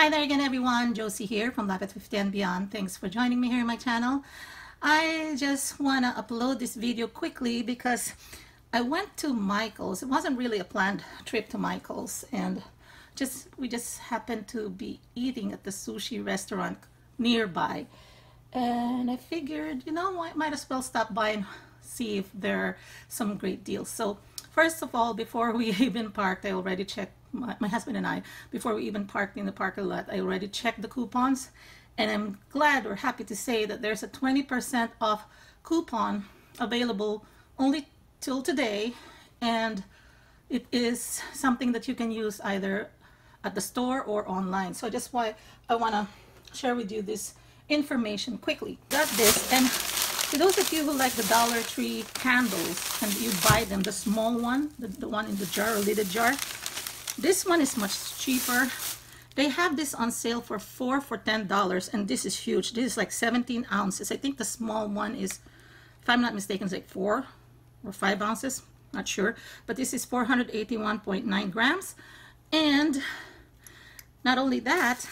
Hi there again, everyone. Josie here from Life at 50 and Beyond. Thanks for joining me here in my channel. I just want to upload this video quickly because I went to Michael's. It wasn't really a planned trip to Michael's, and we just happened to be eating at the sushi restaurant nearby. And I figured, you know, I might as well stop by and see if there are some great deals. So first of all, before we even parked, I already checked, my husband and I, before we even parked in the parking lot, I already checked the coupons. And I'm glad or happy to say that there's a 20% off coupon available only till today. And it is something that you can use either at the store or online. So that's why I want to share with you this information quickly. Got this, and for those of you who like the Dollar Tree candles and you buy them, the small one, the one in the jar or lidded jar, this one is much cheaper. They have this on sale for $4 for $10, and this is huge. This is like 17 ounces. I think the small one is, if I'm not mistaken, it's like 4 or 5 ounces. Not sure, but this is 481.9 grams. And not only that,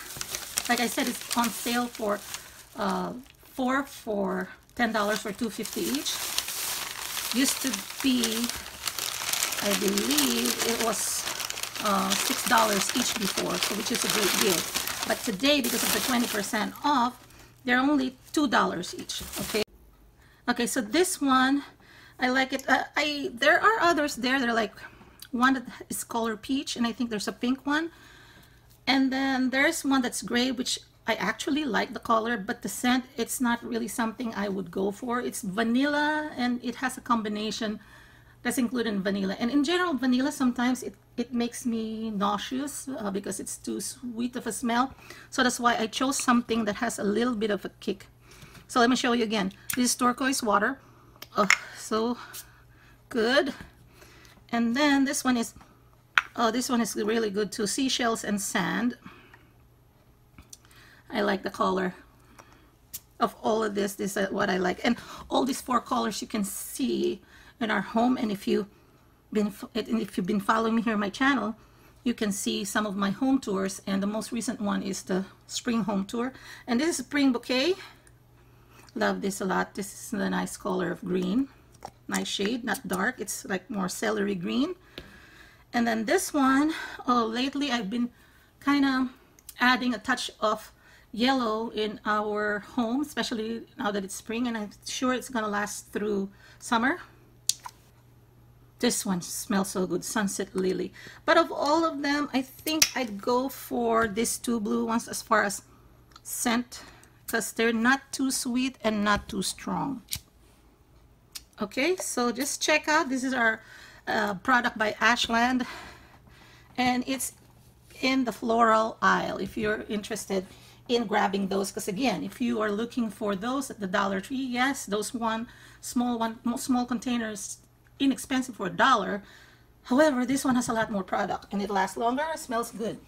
like I said, it's on sale for 4 for $10 for $2.50 each. Used to be, I believe it was $6 each before, so which is a great deal. But today, because of the 20% off, they're only $2 each. Okay, so this one, I like it. There are others there. They're like one that is color peach, and I think there's a pink one. And then there's one that's gray, which I actually like the color, but the scent, it's not really something I would go for. It's vanilla, and it has a combination that's included in vanilla. And in general, vanilla sometimes it makes me nauseous because it's too sweet of a smell. So that's why I chose something that has a little bit of a kick. So let me show you again. This is turquoise water. Oh, so good. And then this one is, oh, this one is really good too. Seashells and sand. I like the color of all of this. This is what I like. And all these 4 colors you can see in our home. And if you've been following me here on my channel, you can see some of my home tours. And the most recent one is the spring home tour. And this is spring bouquet. Love this a lot. This is the nice color of green. Nice shade, not dark. It's like more celery green. And then this one, oh, lately I've been kind of adding a touch of yellow in our home, especially now that it's spring, and I'm sure it's gonna last through summer. This one smells so good, Sunset Lily. But of all of them, I think I'd go for these 2 blue ones as far as scent, because they're not too sweet and not too strong. Okay, so just check out. This is our product by Ashland, and it's in the floral aisle if you're interested in grabbing those. Because again, if you are looking for those at the Dollar Tree, yes, those small containers, inexpensive for $1. However, this one has a lot more product and it lasts longer. It smells good.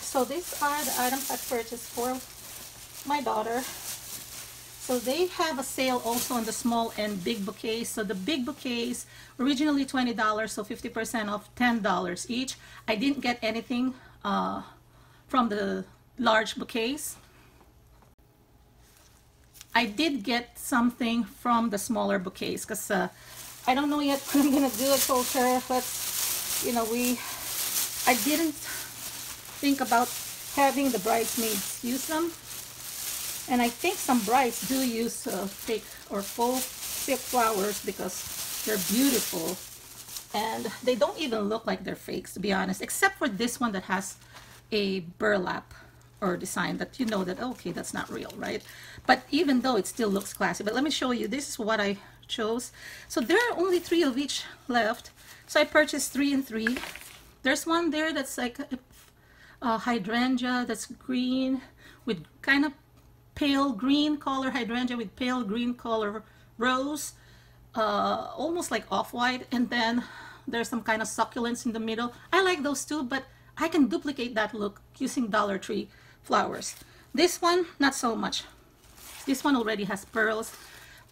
So these are the items I purchased for my daughter. So they have a sale also on the small and big bouquets. So the big bouquets, originally $20, so 50% off, $10 each. I didn't get anything from the large bouquets. I did get something from the smaller bouquets because I don't know yet what I'm gonna do. I told her, but you know, I didn't think about having the bridesmaids use them. And I think some brides do use fake or faux silk flowers because they're beautiful. And they don't even look like they're fakes, to be honest, except for this one that has a burlap or design that you know that, okay, that's not real, right? But even though it still looks classy. But let me show you. This is what I chose. So there are only 3 of each left. So I purchased 3 and 3. There's one there that's like a hydrangea that's green with kind of pale green color hydrangea with pale green color rose, almost like off-white. And then there's some kind of succulents in the middle. I like those too, but I can duplicate that look using Dollar Tree flowers. This one, not so much. This one already has pearls.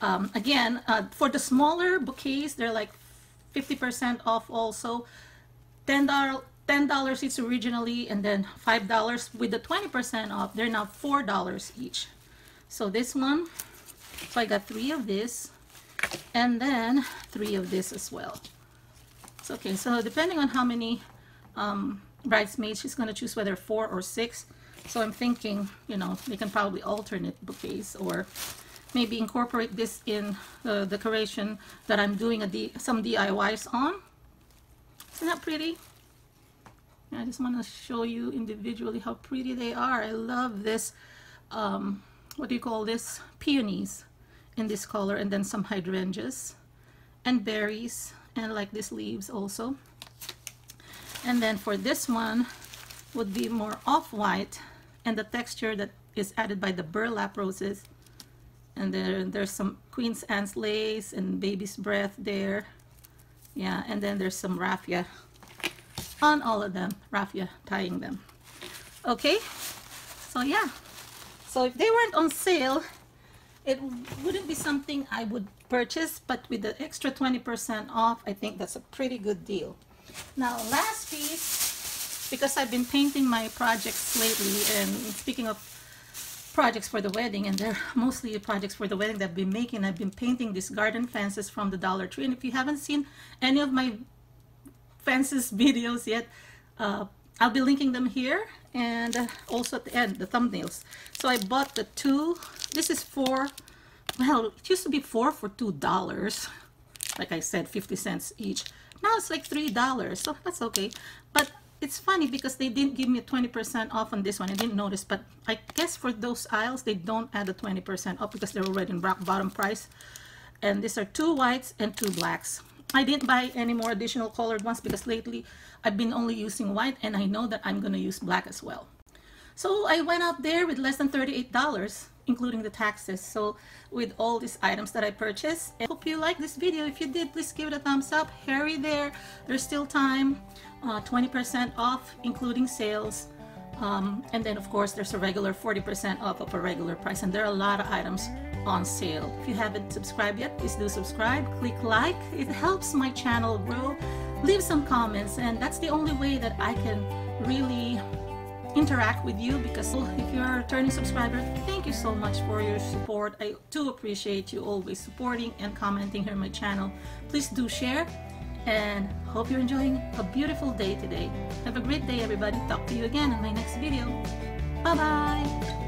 Again, for the smaller bouquets, they're like 50% off also. $10 $10 each originally, and then $5 with the 20% off. They're now $4 each. So this one, so I got 3 of this, and then 3 of this as well. So, okay, so depending on how many bridesmaids, she's going to choose whether 4 or 6. So I'm thinking, you know, they can probably alternate bouquets, or maybe incorporate this in the decoration that I'm doing some DIYs on. Isn't that pretty? I just want to show you individually how pretty they are. I love this, what do you call this? Peonies in this color, and then some hydrangeas and berries, and like these leaves also. And then for this one would be more off-white, and the texture that is added by the burlap roses. And then there's some Queen's Anne's lace and baby's breath there. Yeah, and then there's some raffia on all of them, raffia tying them. Okay, so yeah, so if they weren't on sale, it wouldn't be something I would purchase, but with the extra 20% off, I think that's a pretty good deal. Now, last piece, because I've been painting my projects lately, and speaking of projects for the wedding, and they're mostly projects for the wedding that I've been making, I've been painting these garden fences from the Dollar Tree. And if you haven't seen any of my fences videos yet, I'll be linking them here, and also at the end, the thumbnails. So I bought the 2. This is 4. Well, it used to be 4 for $2. Like I said, 50 cents each. Now it's like $3, so that's okay. But it's funny because they didn't give me a 20% off on this one. I didn't notice, but I guess for those aisles, they don't add the 20% off because they're already in rock bottom price. And these are 2 whites and 2 blacks. I didn't buy any more additional colored ones because lately I've been only using white, and I know that I'm going to use black as well. So I went out there with less than $38, including the taxes. So with all these items that I purchased, I hope you like this video. If you did, please give it a thumbs up. Hurry there, there's still time. 20% off, including sales. And then of course there's a regular 40% off of a regular price, and there are a lot of items on sale. If you haven't subscribed yet, please do subscribe, click like. It helps my channel grow. Leave some comments, and that's the only way that I can really interact with you, because if you're a returning subscriber, thank you so much for your support. I do appreciate you always supporting and commenting here on my channel. Please do share, and hope you're enjoying a beautiful day today. Have a great day, everybody. Talk to you again in my next video. Bye bye.